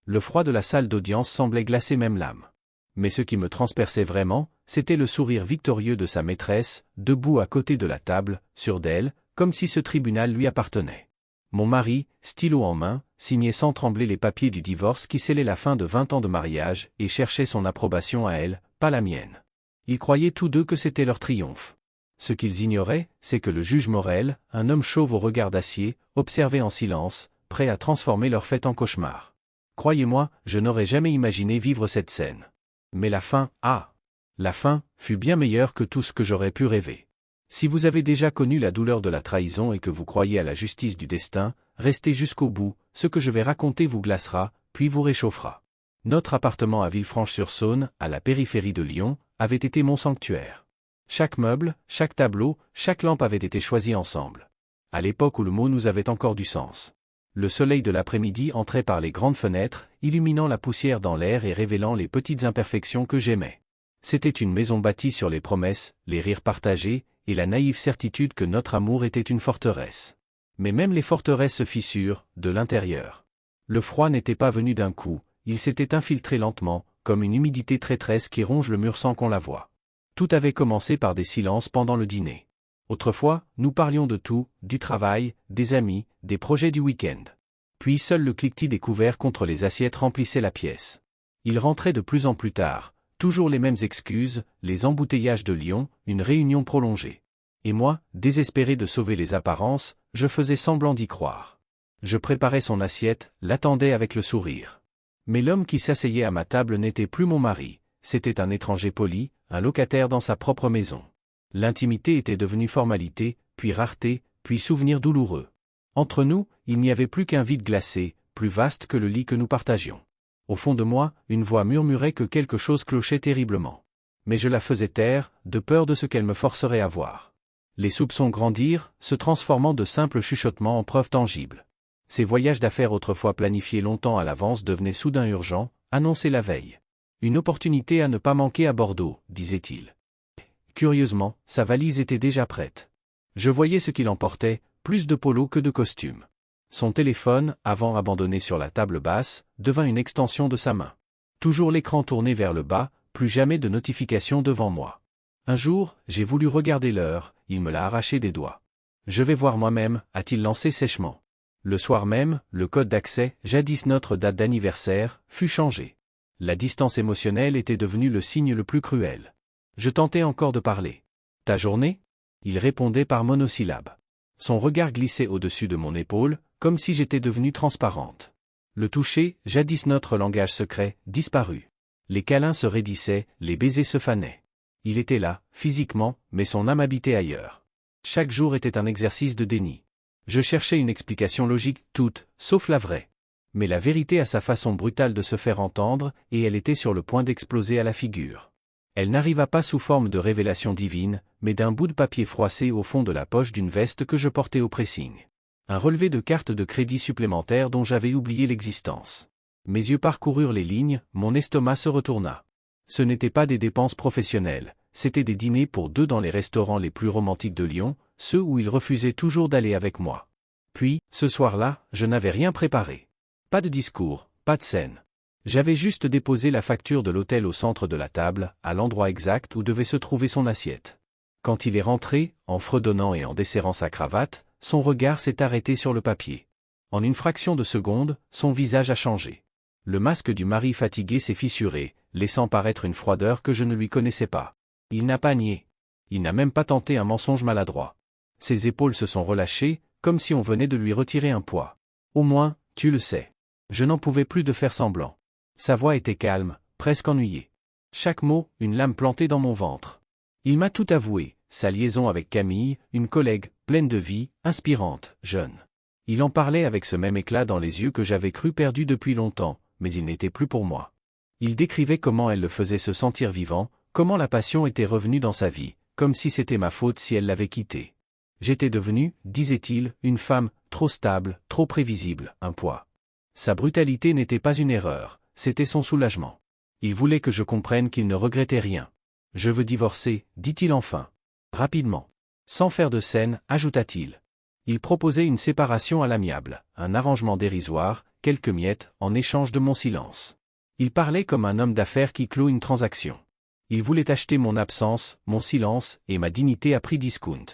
Le froid de la salle d'audience semblait glacer même l'âme. Mais ce qui me transperçait vraiment, c'était le sourire victorieux de sa maîtresse, debout à côté de la table, sûre d'elle, comme si ce tribunal lui appartenait. Mon mari, stylo en main, signait sans trembler les papiers du divorce qui scellaient la fin de 20 ans de mariage et cherchait son approbation à elle, pas la mienne. Ils croyaient tous deux que c'était leur triomphe. Ce qu'ils ignoraient, c'est que le juge Morel, un homme chauve au regard d'acier, observait en silence, prêt à transformer leur fête en cauchemar. Croyez-moi, je n'aurais jamais imaginé vivre cette scène. Mais la fin, la fin, fut bien meilleure que tout ce que j'aurais pu rêver. Si vous avez déjà connu la douleur de la trahison et que vous croyez à la justice du destin, restez jusqu'au bout, ce que je vais raconter vous glacera, puis vous réchauffera. Notre appartement à Villefranche-sur-Saône, à la périphérie de Lyon, avait été mon sanctuaire. Chaque meuble, chaque tableau, chaque lampe avait été choisi ensemble. À l'époque où le mot nous avait encore du sens. Le soleil de l'après-midi entrait par les grandes fenêtres, illuminant la poussière dans l'air et révélant les petites imperfections que j'aimais. C'était une maison bâtie sur les promesses, les rires partagés, et la naïve certitude que notre amour était une forteresse. Mais même les forteresses se fissurent, de l'intérieur. Le froid n'était pas venu d'un coup, il s'était infiltré lentement, comme une humidité traîtresse qui ronge le mur sans qu'on la voie. Tout avait commencé par des silences pendant le dîner. Autrefois, nous parlions de tout, du travail, des amis, des projets du week-end. Puis seul le cliquetis des couverts contre les assiettes remplissait la pièce. Il rentrait de plus en plus tard, toujours les mêmes excuses, les embouteillages de Lyon, une réunion prolongée. Et moi, désespéré de sauver les apparences, je faisais semblant d'y croire. Je préparais son assiette, l'attendais avec le sourire. Mais l'homme qui s'asseyait à ma table n'était plus mon mari, c'était un étranger poli, un locataire dans sa propre maison. L'intimité était devenue formalité, puis rareté, puis souvenir douloureux. Entre nous, il n'y avait plus qu'un vide glacé, plus vaste que le lit que nous partagions. Au fond de moi, une voix murmurait que quelque chose clochait terriblement. Mais je la faisais taire, de peur de ce qu'elle me forcerait à voir. Les soupçons grandirent, se transformant de simples chuchotements en preuves tangibles. Ces voyages d'affaires autrefois planifiés longtemps à l'avance devenaient soudain urgents, annoncés la veille. Une opportunité à ne pas manquer à Bordeaux, disait-il. Curieusement, sa valise était déjà prête. Je voyais ce qu'il emportait, plus de polo que de costume. Son téléphone, avant abandonné sur la table basse, devint une extension de sa main. Toujours l'écran tourné vers le bas, plus jamais de notification devant moi. Un jour, j'ai voulu regarder l'heure, il me l'a arraché des doigts. Je vais voir moi-même, a-t-il lancé sèchement. Le soir même, le code d'accès, jadis notre date d'anniversaire, fut changé. La distance émotionnelle était devenue le signe le plus cruel. Je tentais encore de parler. « Ta journée ?» Il répondait par monosyllabes. Son regard glissait au-dessus de mon épaule, comme si j'étais devenue transparente. Le toucher, jadis notre langage secret, disparut. Les câlins se raidissaient, les baisers se fanaient. Il était là, physiquement, mais son âme habitait ailleurs. Chaque jour était un exercice de déni. Je cherchais une explication logique, toute, sauf la vraie. Mais la vérité a sa façon brutale de se faire entendre, et elle était sur le point d'exploser à la figure. Elle n'arriva pas sous forme de révélation divine, mais d'un bout de papier froissé au fond de la poche d'une veste que je portais au pressing. Un relevé de carte de crédit supplémentaire dont j'avais oublié l'existence. Mes yeux parcoururent les lignes, mon estomac se retourna. Ce n'étaient pas des dépenses professionnelles, c'étaient des dîners pour deux dans les restaurants les plus romantiques de Lyon, ceux où il refusait toujours d'aller avec moi. Puis, ce soir-là, je n'avais rien préparé. Pas de discours, pas de scène. J'avais juste déposé la facture de l'hôtel au centre de la table, à l'endroit exact où devait se trouver son assiette. Quand il est rentré, en fredonnant et en desserrant sa cravate, son regard s'est arrêté sur le papier. En une fraction de seconde, son visage a changé. Le masque du mari fatigué s'est fissuré, laissant paraître une froideur que je ne lui connaissais pas. Il n'a pas nié. Il n'a même pas tenté un mensonge maladroit. Ses épaules se sont relâchées, comme si on venait de lui retirer un poids. Au moins, tu le sais. Je n'en pouvais plus de faire semblant. Sa voix était calme, presque ennuyée. Chaque mot, une lame plantée dans mon ventre. Il m'a tout avoué, sa liaison avec Camille, une collègue, pleine de vie, inspirante, jeune. Il en parlait avec ce même éclat dans les yeux que j'avais cru perdu depuis longtemps, mais il n'était plus pour moi. Il décrivait comment elle le faisait se sentir vivant, comment la passion était revenue dans sa vie, comme si c'était ma faute si elle l'avait quitté. J'étais devenue, disait-il, une femme, trop stable, trop prévisible, un poids. Sa brutalité n'était pas une erreur. C'était son soulagement. Il voulait que je comprenne qu'il ne regrettait rien. « Je veux divorcer », dit-il enfin. Rapidement. Sans faire de scène, ajouta-t-il. Il proposait une séparation à l'amiable, un arrangement dérisoire, quelques miettes, en échange de mon silence. Il parlait comme un homme d'affaires qui clôt une transaction. Il voulait acheter mon absence, mon silence, et ma dignité à prix discount.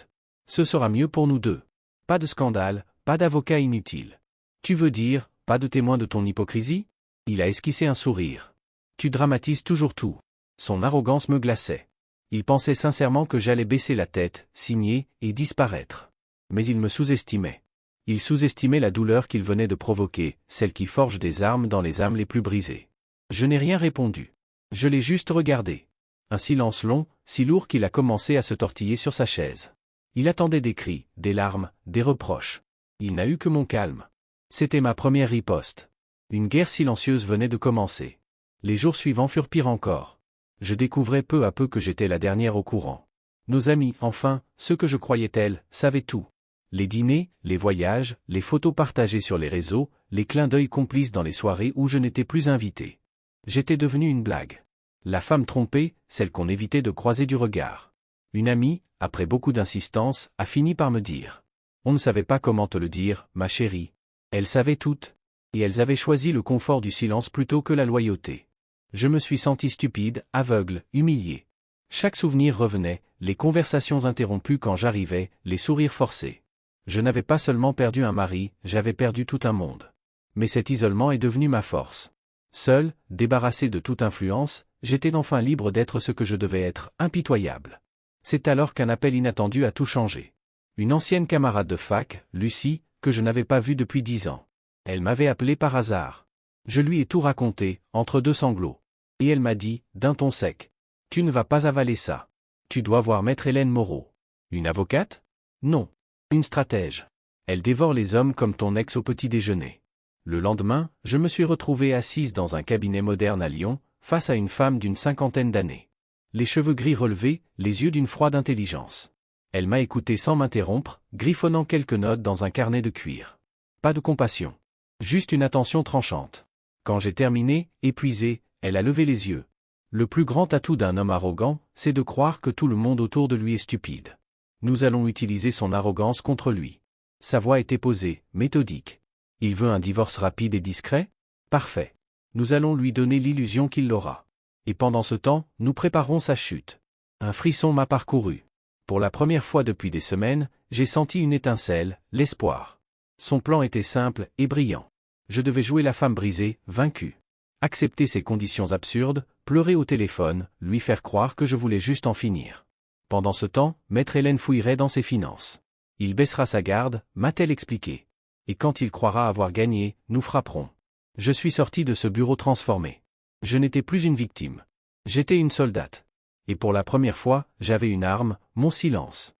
Ce sera mieux pour nous deux. Pas de scandale, pas d'avocat inutile. Tu veux dire, pas de témoin de ton hypocrisie? Il a esquissé un sourire. Tu dramatises toujours tout. Son arrogance me glaçait. Il pensait sincèrement que j'allais baisser la tête, signer, et disparaître. Mais il me sous-estimait. Il sous-estimait la douleur qu'il venait de provoquer, celle qui forge des armes dans les âmes les plus brisées. Je n'ai rien répondu. Je l'ai juste regardé. Un silence long, si lourd qu'il a commencé à se tortiller sur sa chaise. Il attendait des cris, des larmes, des reproches. Il n'a eu que mon calme. C'était ma première riposte. Une guerre silencieuse venait de commencer. Les jours suivants furent pires encore. Je découvrais peu à peu que j'étais la dernière au courant. Nos amis, enfin, ceux que je croyais tels, savaient tout. Les dîners, les voyages, les photos partagées sur les réseaux, les clins d'œil complices dans les soirées où je n'étais plus invité. J'étais devenu une blague. La femme trompée, celle qu'on évitait de croiser du regard. Une amie, après beaucoup d'insistance, a fini par me dire. On ne savait pas comment te le dire, ma chérie. Elles savaient toutes. Et elles avaient choisi le confort du silence plutôt que la loyauté. Je me suis senti stupide, aveugle, humilié. Chaque souvenir revenait, les conversations interrompues quand j'arrivais, les sourires forcés. Je n'avais pas seulement perdu un mari, j'avais perdu tout un monde. Mais cet isolement est devenu ma force. Seul, débarrassé de toute influence, j'étais enfin libre d'être ce que je devais être, impitoyable. C'est alors qu'un appel inattendu a tout changé. Une ancienne camarade de fac, Lucie, que je n'avais pas vue depuis 10 ans. Elle m'avait appelé par hasard. Je lui ai tout raconté, entre deux sanglots. Et elle m'a dit, d'un ton sec. Tu ne vas pas avaler ça. Tu dois voir maître Hélène Moreau. Une avocate? Non. Une stratège. Elle dévore les hommes comme ton ex au petit déjeuner. Le lendemain, je me suis retrouvé assise dans un cabinet moderne à Lyon, face à une femme d'une 50aine d'années. Les cheveux gris relevés, les yeux d'une froide intelligence. Elle m'a écouté sans m'interrompre, griffonnant quelques notes dans un carnet de cuir. Pas de compassion. Juste une attention tranchante. Quand j'ai terminé, épuisé, elle a levé les yeux. Le plus grand atout d'un homme arrogant, c'est de croire que tout le monde autour de lui est stupide. Nous allons utiliser son arrogance contre lui. Sa voix était posée, méthodique. Il veut un divorce rapide et discret? Parfait. Nous allons lui donner l'illusion qu'il l'aura. Et pendant ce temps, nous préparons sa chute. Un frisson m'a parcouru. Pour la première fois depuis des semaines, j'ai senti une étincelle, l'espoir. Son plan était simple et brillant. Je devais jouer la femme brisée, vaincue. Accepter ses conditions absurdes, pleurer au téléphone, lui faire croire que je voulais juste en finir. Pendant ce temps, maître Hélène fouillerait dans ses finances. Il baissera sa garde, m'a-t-elle expliqué. Et quand il croira avoir gagné, nous frapperons. Je suis sorti de ce bureau transformé. Je n'étais plus une victime. J'étais une soldate. Et pour la première fois, j'avais une arme, mon silence.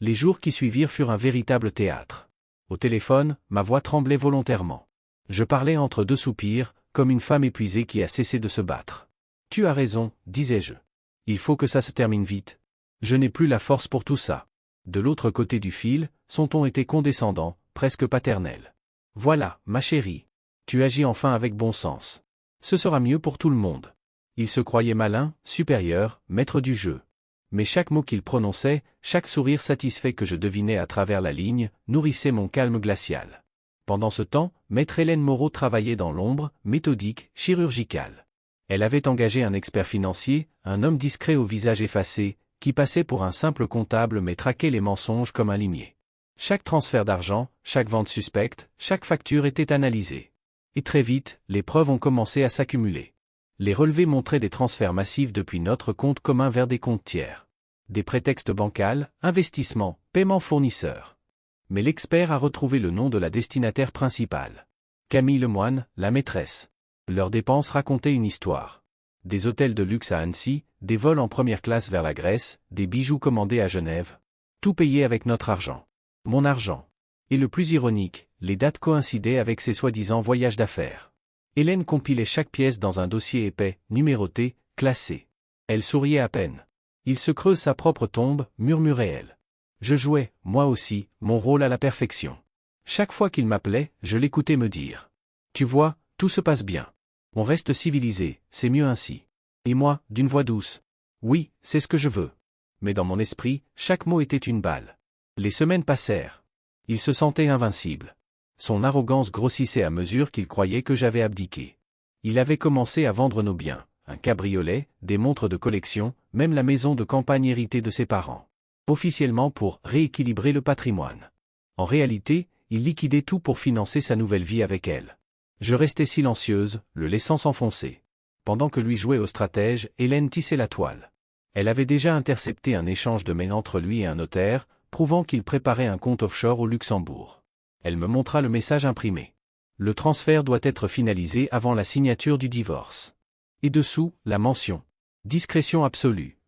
Les jours qui suivirent furent un véritable théâtre. Au téléphone, ma voix tremblait volontairement. Je parlais entre deux soupirs, comme une femme épuisée qui a cessé de se battre. Tu as raison, disais-je. Il faut que ça se termine vite. Je n'ai plus la force pour tout ça. De l'autre côté du fil, son ton était condescendant, presque paternel. Voilà, ma chérie. Tu agis enfin avec bon sens. Ce sera mieux pour tout le monde. Il se croyait malin, supérieur, maître du jeu. Mais chaque mot qu'il prononçait, chaque sourire satisfait que je devinais à travers la ligne, nourrissait mon calme glacial. Pendant ce temps, maître Hélène Moreau travaillait dans l'ombre, méthodique, chirurgicale. Elle avait engagé un expert financier, un homme discret au visage effacé, qui passait pour un simple comptable mais traquait les mensonges comme un limier. Chaque transfert d'argent, chaque vente suspecte, chaque facture était analysée. Et très vite, les preuves ont commencé à s'accumuler. Les relevés montraient des transferts massifs depuis notre compte commun vers des comptes tiers. Des prétextes bancals, investissements, paiements fournisseurs. Mais l'expert a retrouvé le nom de la destinataire principale. Camille Lemoine, la maîtresse. Leurs dépenses racontaient une histoire. Des hôtels de luxe à Annecy, des vols en première classe vers la Grèce, des bijoux commandés à Genève. Tout payé avec notre argent. Mon argent. Et le plus ironique, les dates coïncidaient avec ces soi-disant voyages d'affaires. Hélène compilait chaque pièce dans un dossier épais, numéroté, classé. Elle souriait à peine. Il se creuse sa propre tombe, murmurait-elle. Je jouais, moi aussi, mon rôle à la perfection. Chaque fois qu'il m'appelait, je l'écoutais me dire. Tu vois, tout se passe bien. On reste civilisé, c'est mieux ainsi. Et moi, d'une voix douce. Oui, c'est ce que je veux. Mais dans mon esprit, chaque mot était une balle. Les semaines passèrent. Il se sentait invincible. Son arrogance grossissait à mesure qu'il croyait que j'avais abdiqué. Il avait commencé à vendre nos biens, un cabriolet, des montres de collection, même la maison de campagne héritée de ses parents. Officiellement pour rééquilibrer le patrimoine. En réalité, il liquidait tout pour financer sa nouvelle vie avec elle. Je restais silencieuse, le laissant s'enfoncer. Pendant que lui jouait au stratège, Hélène tissait la toile. Elle avait déjà intercepté un échange de mails entre lui et un notaire, prouvant qu'il préparait un compte offshore au Luxembourg. Elle me montra le message imprimé. Le transfert doit être finalisé avant la signature du divorce. Et dessous, la mention. Discrétion absolue.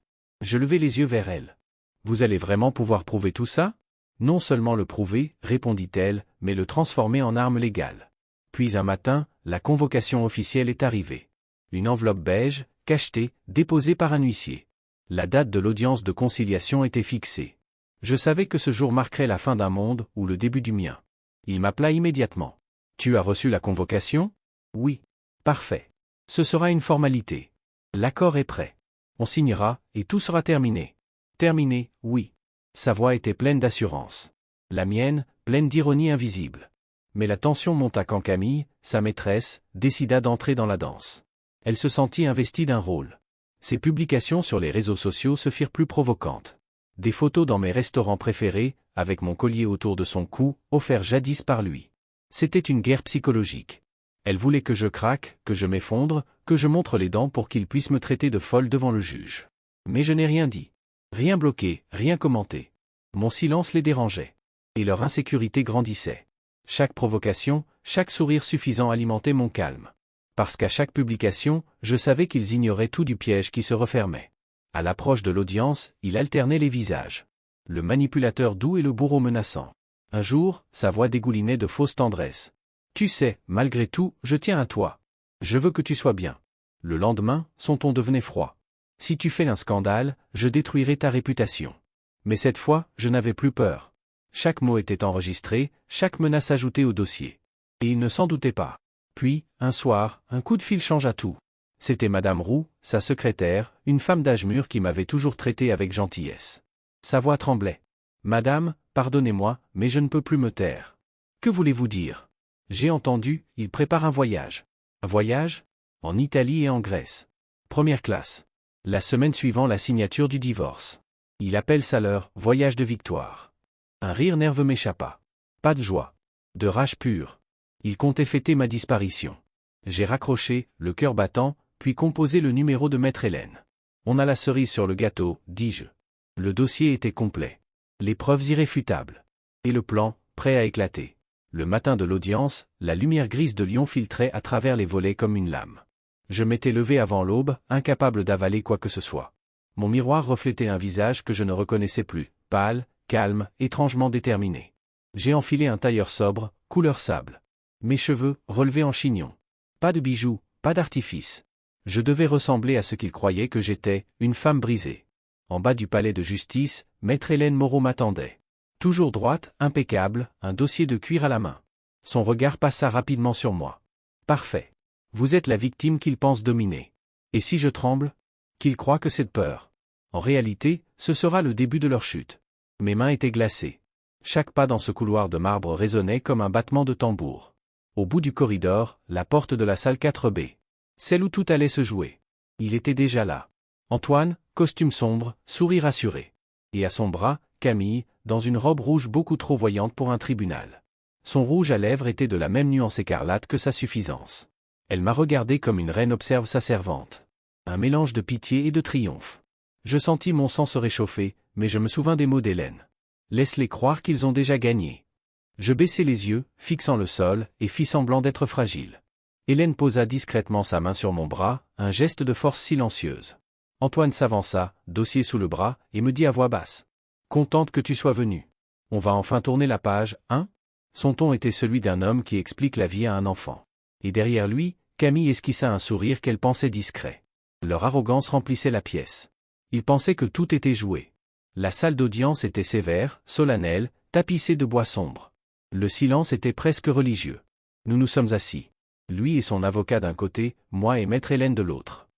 Je levai les yeux vers elle. Vous allez vraiment pouvoir prouver tout ça? Non seulement le prouver, répondit-elle, mais le transformer en arme légale. Puis un matin, la convocation officielle est arrivée. Une enveloppe beige, cachetée, déposée par un huissier. La date de l'audience de conciliation était fixée. Je savais que ce jour marquerait la fin d'un monde ou le début du mien. Il m'appela immédiatement. Tu as reçu la convocation? Oui. Parfait. Ce sera une formalité. L'accord est prêt. On signera, et tout sera terminé. Terminé, oui. Sa voix était pleine d'assurance. La mienne, pleine d'ironie invisible. Mais la tension monta quand Camille, sa maîtresse, décida d'entrer dans la danse. Elle se sentit investie d'un rôle. Ses publications sur les réseaux sociaux se firent plus provocantes. Des photos dans mes restaurants préférés, avec mon collier autour de son cou, offert jadis par lui. C'était une guerre psychologique. Elle voulait que je craque, que je m'effondre, que je montre les dents pour qu'il puisse me traiter de folle devant le juge. Mais je n'ai rien dit. Rien bloqué, rien commenté. Mon silence les dérangeait. Et leur insécurité grandissait. Chaque provocation, chaque sourire suffisant alimentait mon calme. Parce qu'à chaque publication, je savais qu'ils ignoraient tout du piège qui se refermait. À l'approche de l'audience, il alternait les visages. Le manipulateur doux et le bourreau menaçant. Un jour, sa voix dégoulinait de fausse tendresse. Tu sais, malgré tout, je tiens à toi. Je veux que tu sois bien. Le lendemain, son ton devenait froid. Si tu fais un scandale, je détruirai ta réputation. Mais cette fois, je n'avais plus peur. Chaque mot était enregistré, chaque menace ajoutée au dossier. Et il ne s'en doutait pas. Puis, un soir, un coup de fil changea tout. C'était Madame Roux, sa secrétaire, une femme d'âge mûr qui m'avait toujours traité avec gentillesse. Sa voix tremblait. Madame, pardonnez-moi, mais je ne peux plus me taire. Que voulez-vous dire? J'ai entendu, il prépare un voyage. Un voyage? En Italie et en Grèce. Première classe. La semaine suivant la signature du divorce. Il appelle ça leur voyage de victoire. Un rire nerveux m'échappa. Pas de joie. De rage pure. Il comptait fêter ma disparition. J'ai raccroché, le cœur battant, puis composé le numéro de Maître Hélène. On a la cerise sur le gâteau, dis-je. Le dossier était complet. Les preuves irréfutables. Et le plan, prêt à éclater. Le matin de l'audience, la lumière grise de Lyon filtrait à travers les volets comme une lame. Je m'étais levé avant l'aube, incapable d'avaler quoi que ce soit. Mon miroir reflétait un visage que je ne reconnaissais plus, pâle, calme, étrangement déterminé. J'ai enfilé un tailleur sobre, couleur sable. Mes cheveux, relevés en chignon. Pas de bijoux, pas d'artifice. Je devais ressembler à ce qu'il croyait que j'étais, une femme brisée. En bas du palais de justice, Maître Hélène Moreau m'attendait. Toujours droite, impeccable, un dossier de cuir à la main. Son regard passa rapidement sur moi. Parfait. Vous êtes la victime qu'il pense dominer. Et si je tremble? Qu'il croit que c'est de peur. En réalité, ce sera le début de leur chute. Mes mains étaient glacées. Chaque pas dans ce couloir de marbre résonnait comme un battement de tambour. Au bout du corridor, la porte de la salle 4B. Celle où tout allait se jouer. Il était déjà là. Antoine, costume sombre, sourire assuré. Et à son bras, Camille, dans une robe rouge beaucoup trop voyante pour un tribunal. Son rouge à lèvres était de la même nuance écarlate que sa suffisance. Elle m'a regardé comme une reine observe sa servante. Un mélange de pitié et de triomphe. Je sentis mon sang se réchauffer, mais je me souvins des mots d'Hélène. Laisse-les croire qu'ils ont déjà gagné. Je baissai les yeux, fixant le sol, et fis semblant d'être fragile. Hélène posa discrètement sa main sur mon bras, un geste de force silencieuse. Antoine s'avança, dossier sous le bras, et me dit à voix basse. Contente que tu sois venu. On va enfin tourner la page, hein? Son ton était celui d'un homme qui explique la vie à un enfant. Et derrière lui, Camille esquissa un sourire qu'elle pensait discret. Leur arrogance remplissait la pièce. Ils pensaient que tout était joué. La salle d'audience était sévère, solennelle, tapissée de bois sombre. Le silence était presque religieux. Nous nous sommes assis. Lui et son avocat d'un côté, moi et Maître Hélène de l'autre.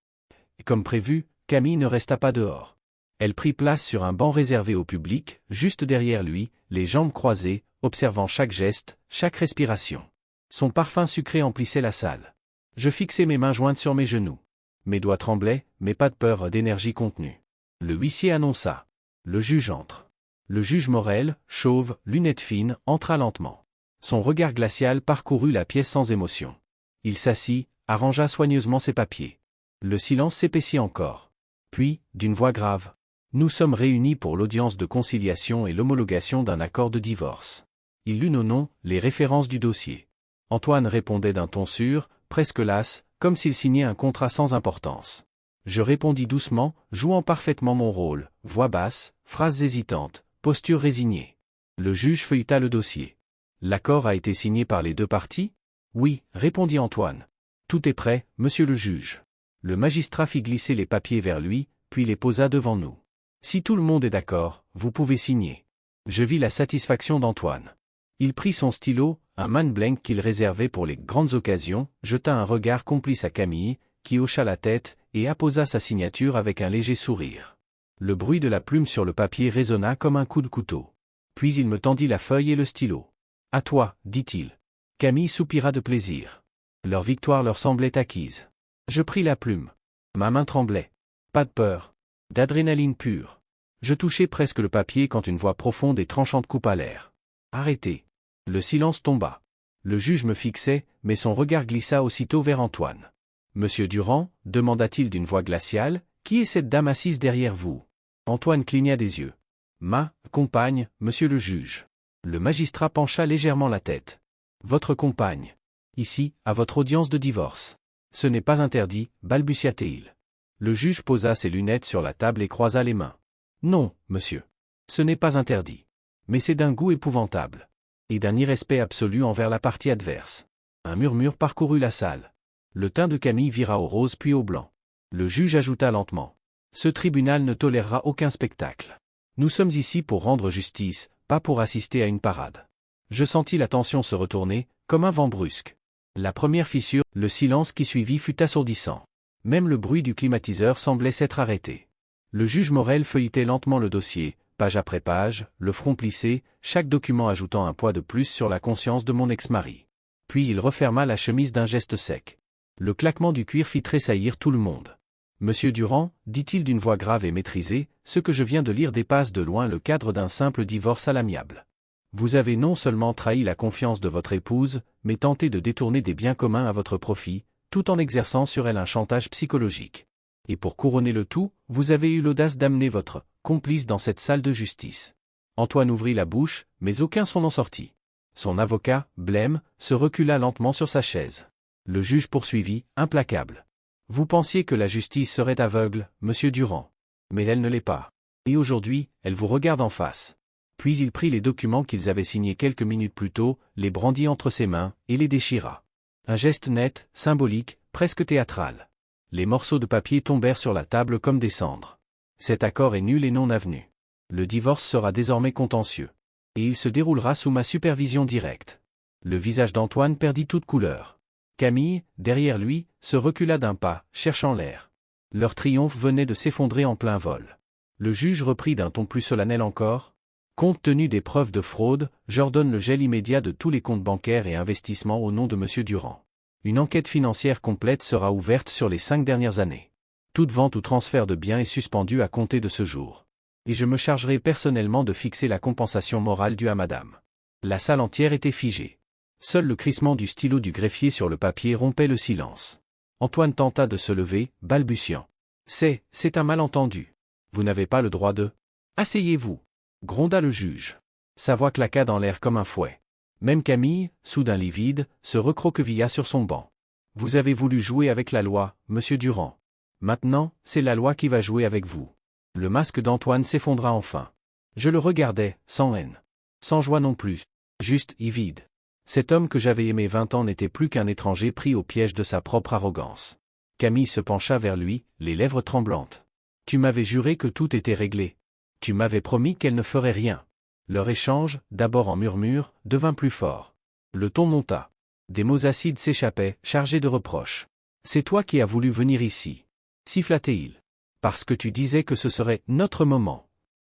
Et comme prévu, Camille ne resta pas dehors. Elle prit place sur un banc réservé au public, juste derrière lui, les jambes croisées, observant chaque geste, chaque respiration. Son parfum sucré emplissait la salle. Je fixais mes mains jointes sur mes genoux. Mes doigts tremblaient, mais pas de peur d'énergie contenue. Le huissier annonça. Le juge entre. Le juge Morel, chauve, lunettes fines, entra lentement. Son regard glacial parcourut la pièce sans émotion. Il s'assit, arrangea soigneusement ses papiers. Le silence s'épaissit encore. Puis, d'une voix grave. Nous sommes réunis pour l'audience de conciliation et l'homologation d'un accord de divorce. Il lut nos noms, les références du dossier. Antoine répondait d'un ton sûr, presque las, comme s'il signait un contrat sans importance. Je répondis doucement, jouant parfaitement mon rôle, voix basse, phrases hésitantes, posture résignée. Le juge feuilleta le dossier. L'accord a été signé par les deux parties ? Oui, répondit Antoine. Tout est prêt, monsieur le juge. Le magistrat fit glisser les papiers vers lui, puis les posa devant nous. Si tout le monde est d'accord, vous pouvez signer. Je vis la satisfaction d'Antoine. Il prit son stylo, un man blank qu'il réservait pour les grandes occasions, jeta un regard complice à Camille, qui hocha la tête, et apposa sa signature avec un léger sourire. Le bruit de la plume sur le papier résonna comme un coup de couteau. Puis il me tendit la feuille et le stylo. « À toi, dit-il. » Camille soupira de plaisir. Leur victoire leur semblait acquise. Je pris la plume. Ma main tremblait. Pas de peur. D'adrénaline pure. Je touchais presque le papier quand une voix profonde et tranchante coupa l'air. « Arrêtez. » Le silence tomba. Le juge me fixait, mais son regard glissa aussitôt vers Antoine. « Monsieur Durand, demanda-t-il d'une voix glaciale, qui est cette dame assise derrière vous ?» Antoine cligna des yeux. « Ma compagne, monsieur le juge. » Le magistrat pencha légèrement la tête. « Votre compagne. Ici, à votre audience de divorce. » « Ce n'est pas interdit, balbutia-t-il. Le juge posa ses lunettes sur la table et croisa les mains. « Non, monsieur. Ce n'est pas interdit. Mais c'est d'un goût épouvantable. Et d'un irrespect absolu envers la partie adverse. » Un murmure parcourut la salle. Le teint de Camille vira au rose puis au blanc. Le juge ajouta lentement. « Ce tribunal ne tolérera aucun spectacle. Nous sommes ici pour rendre justice, pas pour assister à une parade. » Je sentis la tension se retourner, comme un vent brusque. La première fissure, le silence qui suivit fut assourdissant. Même le bruit du climatiseur semblait s'être arrêté. Le juge Morel feuilletait lentement le dossier, page après page, le front plissé, chaque document ajoutant un poids de plus sur la conscience de mon ex-mari. Puis il referma la chemise d'un geste sec. Le claquement du cuir fit tressaillir tout le monde. « Monsieur Durand, dit-il d'une voix grave et maîtrisée, ce que je viens de lire dépasse de loin le cadre d'un simple divorce à l'amiable. Vous avez non seulement trahi la confiance de votre épouse, mais tenté de détourner des biens communs à votre profit, tout en exerçant sur elle un chantage psychologique. Et pour couronner le tout, vous avez eu l'audace d'amener votre complice dans cette salle de justice. » Antoine ouvrit la bouche, mais aucun son n'en sortit. Son avocat, blême, se recula lentement sur sa chaise. Le juge poursuivit, implacable. « Vous pensiez que la justice serait aveugle, monsieur Durand. Mais elle ne l'est pas. Et aujourd'hui, elle vous regarde en face. » Puis il prit les documents qu'ils avaient signés quelques minutes plus tôt, les brandit entre ses mains, et les déchira. Un geste net, symbolique, presque théâtral. Les morceaux de papier tombèrent sur la table comme des cendres. Cet accord est nul et non avenu. Le divorce sera désormais contentieux. Et il se déroulera sous ma supervision directe. Le visage d'Antoine perdit toute couleur. Camille, derrière lui, se recula d'un pas, cherchant l'air. Leur triomphe venait de s'effondrer en plein vol. Le juge reprit d'un ton plus solennel encore. Compte tenu des preuves de fraude, j'ordonne le gel immédiat de tous les comptes bancaires et investissements au nom de monsieur Durand. Une enquête financière complète sera ouverte sur les 5 dernières années. Toute vente ou transfert de biens est suspendue à compter de ce jour. Et je me chargerai personnellement de fixer la compensation morale due à madame. La salle entière était figée. Seul le crissement du stylo du greffier sur le papier rompait le silence. Antoine tenta de se lever, balbutiant. « C'est un malentendu. Vous n'avez pas le droit de... » « Asseyez-vous. » Gronda le juge. Sa voix claqua dans l'air comme un fouet. Même Camille, soudain livide, se recroquevilla sur son banc. « Vous avez voulu jouer avec la loi, monsieur Durand. Maintenant, c'est la loi qui va jouer avec vous. » Le masque d'Antoine s'effondra enfin. Je le regardais, sans haine. Sans joie non plus. Juste vide. Cet homme que j'avais aimé 20 ans n'était plus qu'un étranger pris au piège de sa propre arrogance. Camille se pencha vers lui, les lèvres tremblantes. « Tu m'avais juré que tout était réglé. Tu m'avais promis qu'elle ne ferait rien. » Leur échange, d'abord en murmure, devint plus fort. Le ton monta. Des mots acides s'échappaient, chargés de reproches. « C'est toi qui as voulu venir ici. » siffla-t-il. « Parce que tu disais que ce serait notre moment. »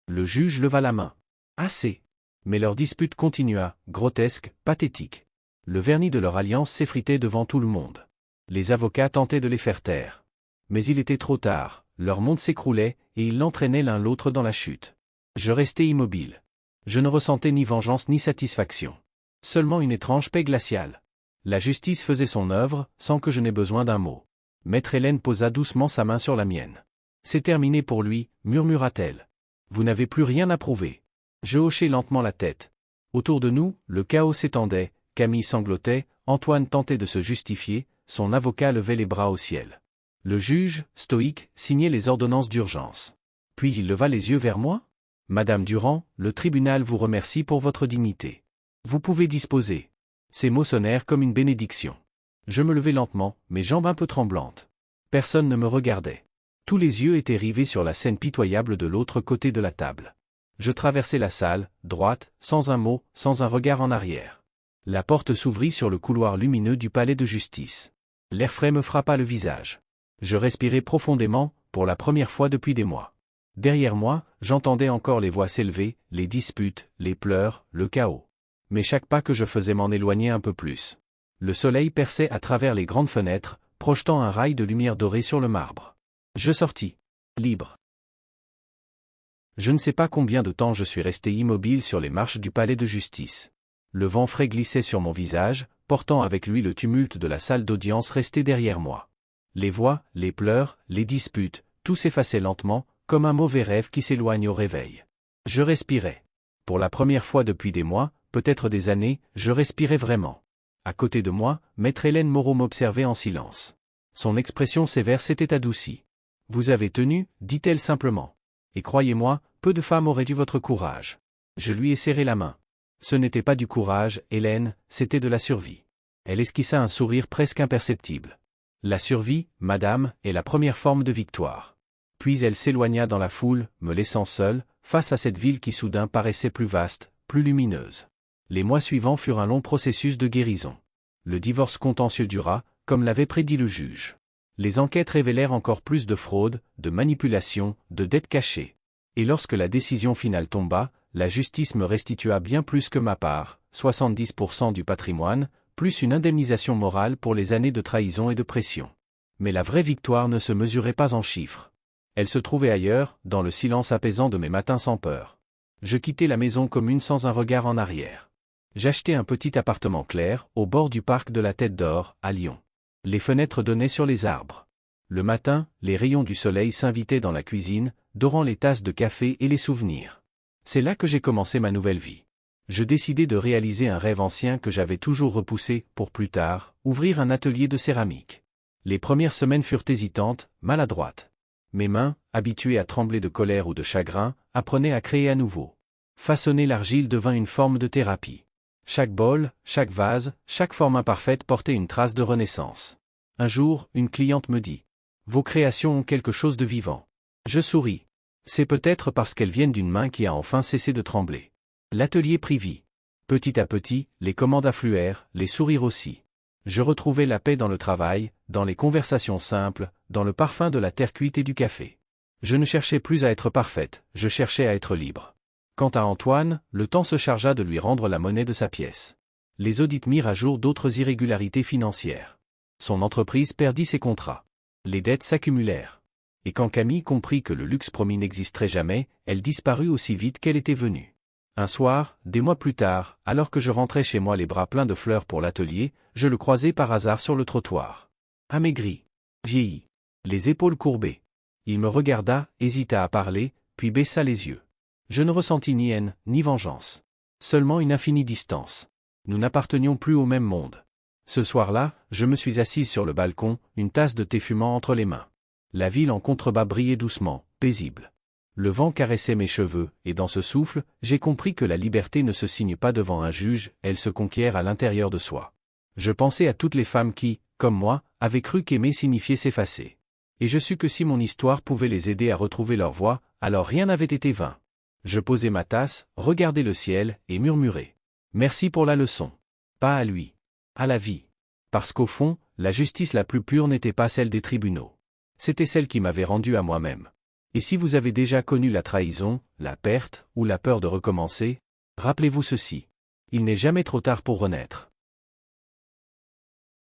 Le juge leva la main. « Assez. Mais leur dispute continua, grotesque, pathétique. Le vernis de leur alliance s'effritait devant tout le monde. Les avocats tentaient de les faire taire. Mais il était trop tard, leur monde s'écroulait, et ils l'entraînaient l'un l'autre dans la chute. Je restais immobile. Je ne ressentais ni vengeance ni satisfaction. Seulement une étrange paix glaciale. La justice faisait son œuvre, sans que je n'aie besoin d'un mot. Maître Hélène posa doucement sa main sur la mienne. « C'est terminé pour lui, murmura-t-elle. Vous n'avez plus rien à prouver. » Je hochai lentement la tête. Autour de nous, le chaos s'étendait, Camille sanglotait, Antoine tentait de se justifier, son avocat levait les bras au ciel. Le juge, stoïque, signait les ordonnances d'urgence. Puis il leva les yeux vers moi. « Madame Durand, le tribunal vous remercie pour votre dignité. Vous pouvez disposer. » Ces mots sonnèrent comme une bénédiction. Je me levai lentement, mes jambes un peu tremblantes. Personne ne me regardait. Tous les yeux étaient rivés sur la scène pitoyable de l'autre côté de la table. Je traversai la salle, droite, sans un mot, sans un regard en arrière. La porte s'ouvrit sur le couloir lumineux du palais de justice. L'air frais me frappa le visage. Je respirai profondément, pour la première fois depuis des mois. Derrière moi, j'entendais encore les voix s'élever, les disputes, les pleurs, le chaos. Mais chaque pas que je faisais m'en éloignait un peu plus. Le soleil perçait à travers les grandes fenêtres, projetant un rail de lumière dorée sur le marbre. Je sortis. Libre. Je ne sais pas combien de temps je suis resté immobile sur les marches du palais de justice. Le vent frais glissait sur mon visage, portant avec lui le tumulte de la salle d'audience restée derrière moi. Les voix, les pleurs, les disputes, tout s'effaçait lentement, comme un mauvais rêve qui s'éloigne au réveil. Je respirais. Pour la première fois depuis des mois, peut-être des années, je respirais vraiment. À côté de moi, maître Hélène Moreau m'observait en silence. Son expression sévère s'était adoucie. « Vous avez tenu » dit-elle simplement. « Et croyez-moi, peu de femmes auraient eu votre courage. » Je lui ai serré la main. Ce n'était pas du courage, Hélène, c'était de la survie. Elle esquissa un sourire presque imperceptible. La survie, madame, est la première forme de victoire. Puis elle s'éloigna dans la foule, me laissant seul, face à cette ville qui soudain paraissait plus vaste, plus lumineuse. Les mois suivants furent un long processus de guérison. Le divorce contentieux dura, comme l'avait prédit le juge. Les enquêtes révélèrent encore plus de fraude, de manipulation, de dettes cachées. Et lorsque la décision finale tomba, la justice me restitua bien plus que ma part, 70% du patrimoine, plus une indemnisation morale pour les années de trahison et de pression. Mais la vraie victoire ne se mesurait pas en chiffres. Elle se trouvait ailleurs, dans le silence apaisant de mes matins sans peur. Je quittai la maison commune sans un regard en arrière. J'achetai un petit appartement clair, au bord du parc de la Tête d'Or, à Lyon. Les fenêtres donnaient sur les arbres. Le matin, les rayons du soleil s'invitaient dans la cuisine, dorant les tasses de café et les souvenirs. C'est là que j'ai commencé ma nouvelle vie. Je décidai de réaliser un rêve ancien que j'avais toujours repoussé, pour plus tard, ouvrir un atelier de céramique. Les premières semaines furent hésitantes, maladroites. Mes mains, habituées à trembler de colère ou de chagrin, apprenaient à créer à nouveau. Façonner l'argile devint une forme de thérapie. Chaque bol, chaque vase, chaque forme imparfaite portait une trace de renaissance. Un jour, une cliente me dit « Vos créations ont quelque chose de vivant. » Je souris. C'est peut-être parce qu'elles viennent d'une main qui a enfin cessé de trembler. L'atelier prit vie. Petit à petit, les commandes affluèrent, les sourires aussi. Je retrouvais la paix dans le travail, dans les conversations simples, dans le parfum de la terre cuite et du café. Je ne cherchais plus à être parfaite, je cherchais à être libre. Quant à Antoine, le temps se chargea de lui rendre la monnaie de sa pièce. Les audits mirent à jour d'autres irrégularités financières. Son entreprise perdit ses contrats. Les dettes s'accumulèrent. Et quand Camille comprit que le luxe promis n'existerait jamais, elle disparut aussi vite qu'elle était venue. Un soir, des mois plus tard, alors que je rentrais chez moi les bras pleins de fleurs pour l'atelier, je le croisai par hasard sur le trottoir. Amaigri. Vieilli. Les épaules courbées. Il me regarda, hésita à parler, puis baissa les yeux. Je ne ressentis ni haine, ni vengeance. Seulement une infinie distance. Nous n'appartenions plus au même monde. Ce soir-là, je me suis assise sur le balcon, une tasse de thé fumant entre les mains. La ville en contrebas brillait doucement, paisible. Le vent caressait mes cheveux, et dans ce souffle, j'ai compris que la liberté ne se signe pas devant un juge, elle se conquiert à l'intérieur de soi. Je pensais à toutes les femmes qui, comme moi, avaient cru qu'aimer signifiait s'effacer. Et je sus que si mon histoire pouvait les aider à retrouver leur voie, alors rien n'avait été vain. Je posai ma tasse, regardai le ciel, et murmurai. Merci pour la leçon. Pas à lui. À la vie. Parce qu'au fond, la justice la plus pure n'était pas celle des tribunaux. C'était celle qui m'avait rendu à moi-même. Et si vous avez déjà connu la trahison, la perte, ou la peur de recommencer, Rappelez-vous ceci. Il n'est jamais trop tard pour renaître.